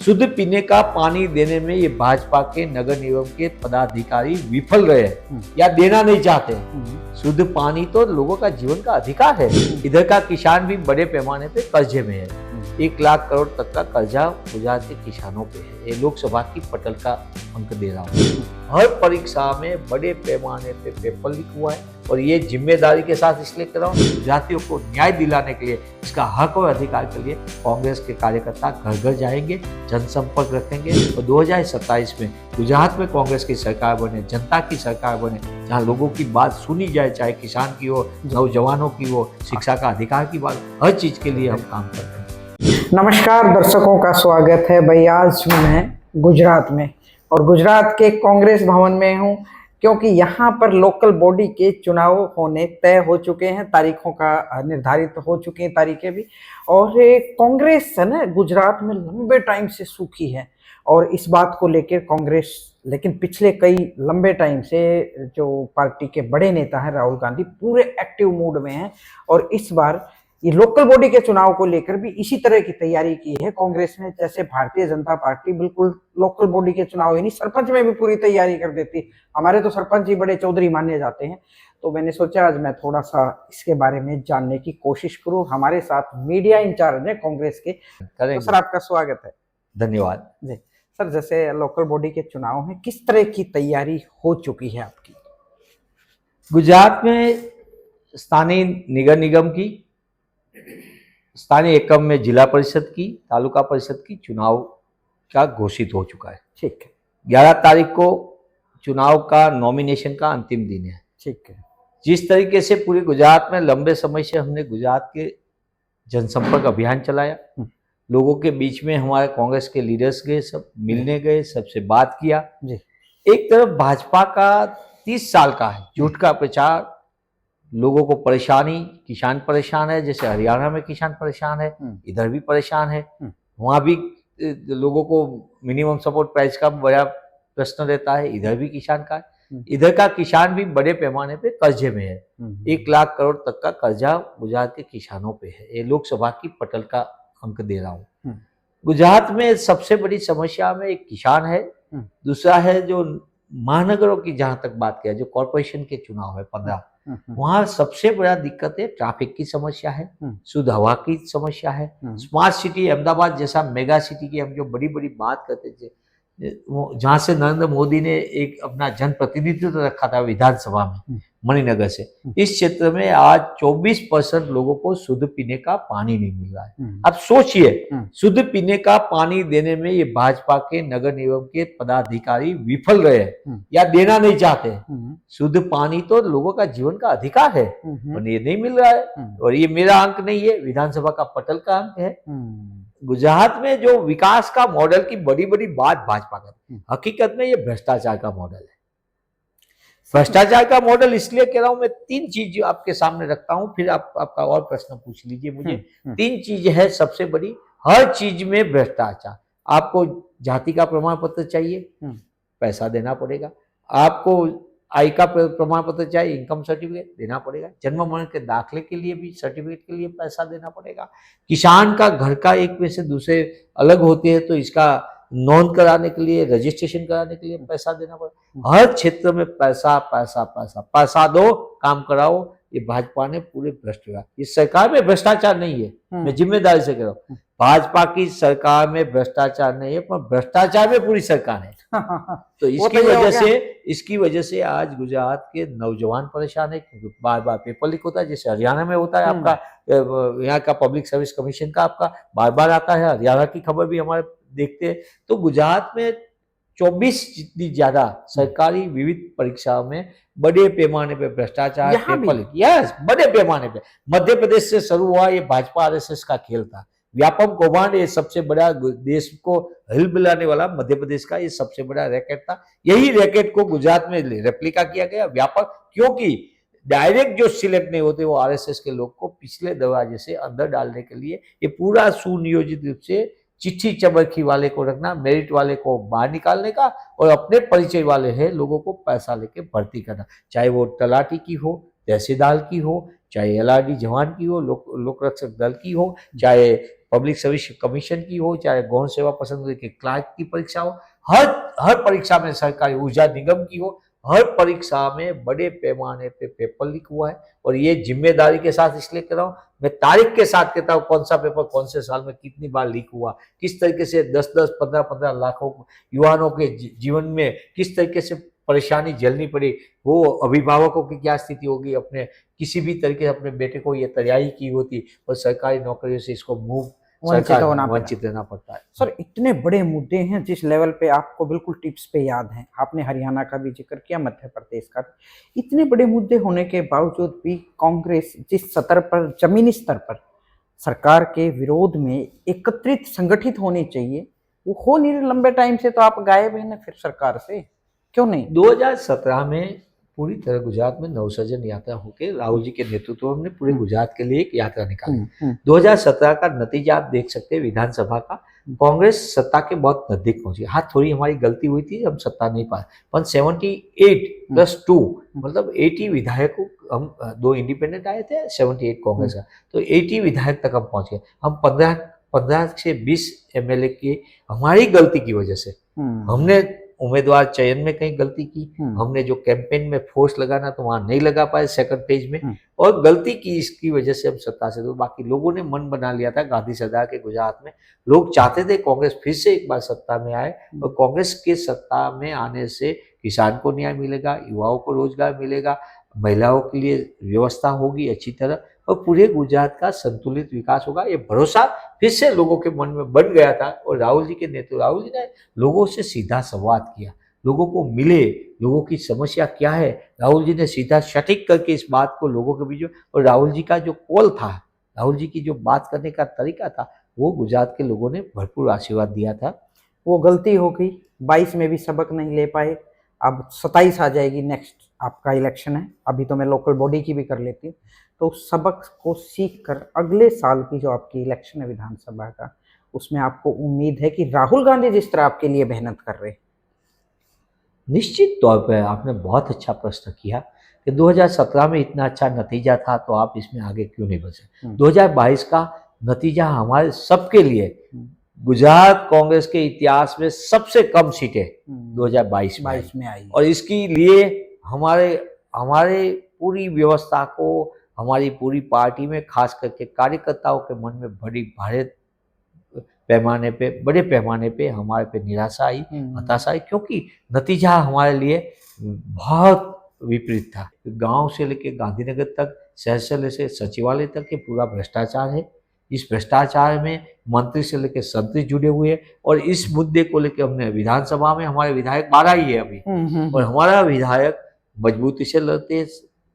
शुद्ध पीने का पानी देने में ये भाजपा के नगर निगम के पदाधिकारी विफल रहे हैं या देना नहीं चाहते। शुद्ध पानी तो लोगों का जीवन का अधिकार है। इधर का किसान भी बड़े पैमाने पे कर्जे में है। 1 लाख करोड़ तक का कर्जा गुजरात के किसानों पे है। ये लोकसभा की पटल का अंक दे रहा हूँ। हर परीक्षा में बड़े पैमाने पे पेपर लीक हुआ है और ये जिम्मेदारी के साथ इसलिए कर रहा हूँ, गुजरातियों को न्याय दिलाने के लिए, इसका हक और अधिकार के लिए कांग्रेस के कार्यकर्ता घर घर जाएंगे, जनसंपर्क रखेंगे और 2027 में गुजरात में कांग्रेस की सरकार बने, जनता की सरकार बने, जहाँ लोगों की बात सुनी जाए, चाहे किसान की हो, नौजवानों की हो, शिक्षा का अधिकार की बात, हर चीज के लिए हम काम करते हैं। नमस्कार दर्शकों का स्वागत है। भाई आज मैं गुजरात में और गुजरात के कांग्रेस भवन में हूं, क्योंकि यहां पर लोकल बॉडी के चुनाव होने तय हो चुके हैं, तारीखों का निर्धारित हो चुकी हैं तारीखें भी। और कांग्रेस है ना गुजरात में लंबे टाइम से सूखी है और इस बात को लेकर कांग्रेस, लेकिन पिछले कई लंबे टाइम से जो पार्टी के बड़े नेता हैं राहुल गांधी पूरे एक्टिव मूड में हैं और इस बार ये लोकल बॉडी के चुनाव को लेकर भी इसी तरह की तैयारी की है कांग्रेस ने। जैसे भारतीय जनता पार्टी बिल्कुल लोकल बॉडी के चुनाव ही नहीं, सरपंच में भी पूरी तैयारी कर देती। हमारे तो सरपंच ही बड़े चौधरी माने जाते हैं। तो मैंने सोचा आज मैं थोड़ा सा इसके बारे में जानने की कोशिश करूं। हमारे साथ मीडिया इंचार्ज है कांग्रेस के, तो सर आपका स्वागत है। धन्यवाद जी सर, जैसे लोकल बॉडी के चुनाव में किस तरह की तैयारी हो चुकी है आपकी? गुजरात में स्थानीय नगर निगम की, स्थानीय एकम में जिला परिषद की, तालुका परिषद की चुनाव का घोषित हो चुका है। ठीक है। 11 तारीख को चुनाव का नॉमिनेशन का अंतिम दिन है। ठीक है। जिस तरीके से पूरे गुजरात में लंबे समय से हमने गुजरात के जनसंपर्क अभियान चलाया, लोगों के बीच में हमारे कांग्रेस के लीडर्स गए, सब मिलने गए, सबसे बात किया जी। एक तरफ भाजपा का 30 साल का है झूठ का प्रचार, लोगों को परेशानी, किसान परेशान है, जैसे हरियाणा में किसान परेशान है, इधर भी परेशान है, वहां भी लोगों को मिनिमम सपोर्ट प्राइस का बड़ा प्रश्न रहता है, इधर भी किसान का है। इधर का किसान भी बड़े पैमाने पे कर्जे में है। 1 लाख करोड़ तक का कर्जा गुजरात के किसानों पे है। ये लोकसभा की पटल का अंक दे रहा हूँ। गुजरात में सबसे बड़ी समस्या में एक किसान है, दूसरा है जो महानगरों की, जहां तक बात किया, जो कॉरपोरेशन के चुनाव है 15, वहां सबसे बड़ा दिक्कत है ट्रैफिक की समस्या है, शुद्ध हवा की समस्या है। स्मार्ट सिटी अहमदाबाद जैसा मेगा सिटी की हम जो बड़ी बड़ी बात करते थे, जहां से नरेंद्र मोदी ने एक अपना जनप्रतिनिधित्व रखा था विधानसभा में मणिनगर से, इस क्षेत्र में आज 24% लोगों को शुद्ध पीने का पानी नहीं मिल रहा है। अब सोचिए, शुद्ध पीने का पानी देने में ये भाजपा के नगर निगम के पदाधिकारी विफल रहे हैं या देना नहीं चाहते। शुद्ध पानी तो लोगों का जीवन का अधिकार है और ये नहीं मिल रहा है। और ये मेरा अंक नहीं है, विधानसभा का पटल का अंक है। गुजरात में जो विकास का मॉडल की बड़ी बड़ी बात भाजपा करती है, हकीकत में ये भ्रष्टाचार का मॉडल है। भ्रष्टाचार का मॉडल इसलिए कह रहा हूं मैं, 3 चीज आपके सामने रखता हूं, फिर आपका और प्रश्न पूछ लीजिए मुझे। 3 चीज है सबसे बड़ी, हर चीज में भ्रष्टाचार। आपको जाति का प्रमाण पत्र चाहिए, पैसा देना पड़ेगा। आपको आय का प्रमाण पत्र चाहिए, इनकम सर्टिफिकेट देना पड़ेगा। जन्म मरण के दाखिले के लिए भी, सर्टिफिकेट के लिए पैसा देना पड़ेगा। किसान का घर का एक में से दूसरे अलग होते हैं तो इसका नोंद कराने के लिए, रजिस्ट्रेशन कराने के लिए पैसा देना पड़ेगा। हर क्षेत्र में पैसा पैसा पैसा, पैसा दो काम कराओ। ये भाजपा ने पूरे भ्रष्ट किया। इस सरकार में भ्रष्टाचार नहीं है, मैं जिम्मेदारी से कह रहा हूँ। भाजपा की सरकार में भ्रष्टाचार नहीं है, पर भ्रष्टाचार में पूरी सरकार है। तो इसकी वजह से आज गुजरात के नौजवान परेशान है, क्योंकि बार बार पेपर लीक होता है, जैसे हरियाणा में होता है आपका, यहाँ का पब्लिक सर्विस कमीशन का आपका बार बार आता है। हरियाणा की खबर भी हमारे देखते हैं। तो गुजरात में 24 जितनी ज्यादा सरकारी विविध परीक्षाओं में बड़े पैमाने पे भ्रष्टाचार, पेपर लीक, यस, बड़े पैमाने पे। मध्य प्रदेश से शुरू हुआ ये भाजपा आरएसएस का खेल था। व्यापक कौभांड, ये सबसे बड़ा देश को हिलमिलाने वाला मध्य प्रदेश का ये सबसे बड़ा रैकेट था। यही रैकेट को गुजरात में रेप्लिका किया गया व्यापक, क्योंकि डायरेक्ट जो सिलेक्ट नहीं होते वो आरएसएस के लोग को पिछले दरवाजे से अंदर डालने के लिए ये पूरा सुनियोजित रूप से चिट्ठी चबरखी वाले को रखना, मेरिट वाले को बाहर निकालने का, और अपने परिचय वाले हैं लोगों को पैसा लेके भर्ती करना, चाहे वो तलाटी की हो, तहसीलदार की हो, चाहे LRD जवान की हो, लोक रक्षक दल की हो, चाहे पब्लिक सर्विस कमीशन की हो, चाहे गौण सेवा पसंद के क्लार्क की परीक्षा हो, हर परीक्षा में, सरकारी ऊर्जा निगम की हो, हर परीक्षा में बड़े पैमाने पे पेपर लीक हुआ है। और ये जिम्मेदारी के साथ इसलिए कर रहा हूँ, मैं तारीख के साथ कहता हूँ कौन सा पेपर कौन से साल में कितनी बार लीक हुआ, किस तरीके से 10-10, 15-15 लाखों युवाओं के जीवन में किस तरीके से परेशानी झेलनी पड़ी, वो अभिभावकों की क्या स्थिति होगी, अपने किसी भी तरीके से अपने बेटे को ये तैयारी की होती और सरकारी नौकरियों से इसको वंचित रहना पड़ता है। सर, इतने बड़े मुद्दे हैं जिस लेवल पे आपको बिल्कुल टिप्स पे याद हैं, आपने हरियाणा का भी जिक्र किया, मध्य प्रदेश का, इतने बड़े मुद्दे होने के बावजूद भी कांग्रेस जिस स्तर पर, जमीनी स्तर पर सरकार के विरोध में एकत्रित संगठित होनी चाहिए, वो हो नहीं रही। लंबे टाइम से तो आप गायब हैं ना फिर सरकार से, क्यों नहीं? 2017 में पूरी तरह गुजरात में नवसर्जन यात्रा होकर राहुल जी के नेतृत्व में हमने पूरे गुजरात के लिए एक यात्रा निकाली। 2017 का नतीजा आप देख सकते हैं विधानसभा का, कांग्रेस सत्ता के बहुत नजदीक पहुंची। हाँ, थोड़ी हमारी गलती हुई थी, हम सत्ता नहीं पाए, पर 78+2 मतलब 80 विधायकों, हम 2 इंडिपेंडेंट आए थे, 78 कांग्रेस का, तो 80 विधायक तक हम पहुंच गए। हम 15 से 20 MLA की हमारी गलती की वजह से, हमने उम्मीदवार चयन में कहीं गलती की, हमने जो कैंपेन में फोर्स लगाना तो वहां नहीं लगा पाए सेकंड पेज में, और गलती की, इसकी वजह से हम सत्ता से दूर। बाकी लोगों ने मन बना लिया था गांधी सरकार के गुजरात में, लोग चाहते थे कांग्रेस फिर से एक बार सत्ता में आए, और कांग्रेस के सत्ता में आने से किसान को न्याय मिलेगा, युवाओं को रोजगार मिलेगा, महिलाओं के लिए व्यवस्था होगी अच्छी तरह, और पूरे गुजरात का संतुलित विकास होगा। ये भरोसा फिर से लोगों के मन में बन गया था, और राहुल जी के नेतृत्व, राहुल जी ने लोगों से सीधा संवाद किया, लोगों को मिले, लोगों की समस्या क्या है, राहुल जी ने सीधा सटीक करके इस बात को लोगों के बीच में, और राहुल जी का जो कॉल था, राहुल जी की जो बात करने का तरीका था, वो गुजरात के लोगों ने भरपूर आशीर्वाद दिया था। वो गलती हो गई, 22 में भी सबक नहीं ले पाए, अब 27 आ जाएगी, नेक्स्ट आपका इलेक्शन है, अभी तो मैं लोकल बॉडी की भी कर लेती हूँ, तो सबक को सीख कर अगले साल की जो आपकी इलेक्शन है विधानसभा का, उसमें आपको उम्मीद है कि राहुल गांधी जिस तरह आपके लिए मेहनत कर रहे हैं? निश्चित तौर पर आपने बहुत अच्छा प्रश्न किया कि 2017 में इतना अच्छा नतीजा था, तो आप इसमें आगे क्यों नहीं बढ़े। 2022 का नतीजा हमारे सबके लिए, गुजरात कांग्रेस के इतिहास में सबसे कम सीटें 2022 में आई, और इसके लिए हमारे पूरी व्यवस्था को, हमारी पूरी पार्टी में, खास करके कार्यकर्ताओं के मन में बड़े पैमाने पे हमारे पे निराशा आई, हताशा आई, क्योंकि नतीजा हमारे लिए बहुत विपरीत था। गांव से लेकर गांधीनगर तक, शहर से लेकर सचिवालय तक के पूरा भ्रष्टाचार है। इस भ्रष्टाचार में मंत्री से लेकर संतरी जुड़े हुए हैं, और इस मुद्दे को लेकर हमने विधानसभा में, हमारे विधायक 12 ही है अभी, और हमारा विधायक मजबूती से लड़ते हैं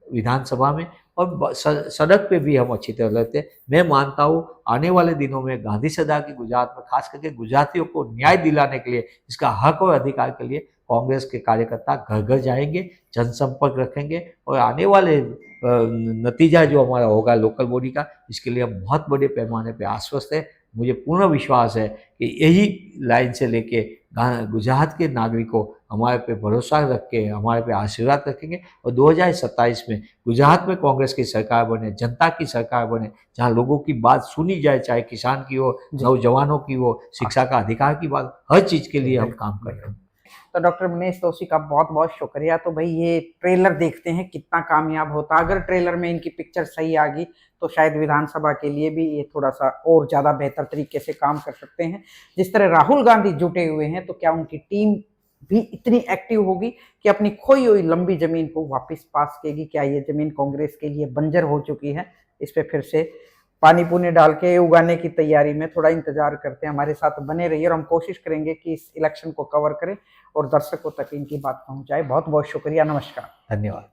विधानसभा में, और सड़क पे भी हम अच्छी तरह लड़ते हैं। मैं मानता हूँ आने वाले दिनों में गांधी सरकार की गुजरात में, खास करके गुजरातियों को न्याय दिलाने के लिए, इसका हक और अधिकार के लिए कांग्रेस के कार्यकर्ता घर घर जाएंगे, जनसंपर्क रखेंगे, और आने वाले नतीजा जो हमारा होगा लोकल बॉडी का, इसके लिए हम बहुत बड़े पैमाने पे आश्वस्त है। मुझे पूर्ण विश्वास है कि यही लाइन से लेके गुजरात के नागरिकों हमारे पे भरोसा रख के, हमारे पे आशीर्वाद रखेंगे, और 2027 में गुजरात में कांग्रेस की सरकार बने, जनता की सरकार बने, जहां लोगों की बात सुनी जाए, चाहे किसान की हो, नौजवानों की हो, शिक्षा का अधिकार की बात, हर चीज के लिए हम काम कर रहे हैं। तो डॉक्टर मनीष दोशी का बहुत बहुत शुक्रिया। तो भाई ये ट्रेलर देखते हैं कितना कामयाब होता। अगर ट्रेलर में इनकी पिक्चर सही आ गई तो शायद विधानसभा के लिए भी ये थोड़ा सा और ज़्यादा बेहतर तरीके से काम कर सकते हैं। जिस तरह राहुल गांधी जुटे हुए हैं, तो क्या उनकी टीम भी इतनी एक्टिव होगी कि अपनी खोई हुई लंबी जमीन को वापस पास करेगी? क्या ये जमीन कांग्रेस के लिए बंजर हो चुकी है? इस पर फिर से पानी पुनी डाल के उगाने की तैयारी में थोड़ा इंतजार करते हैं। हमारे साथ बने रहिए और हम कोशिश करेंगे कि इस इलेक्शन को कवर करें और दर्शकों तक इनकी बात पहुंचाए। बहुत बहुत शुक्रिया, नमस्कार, धन्यवाद।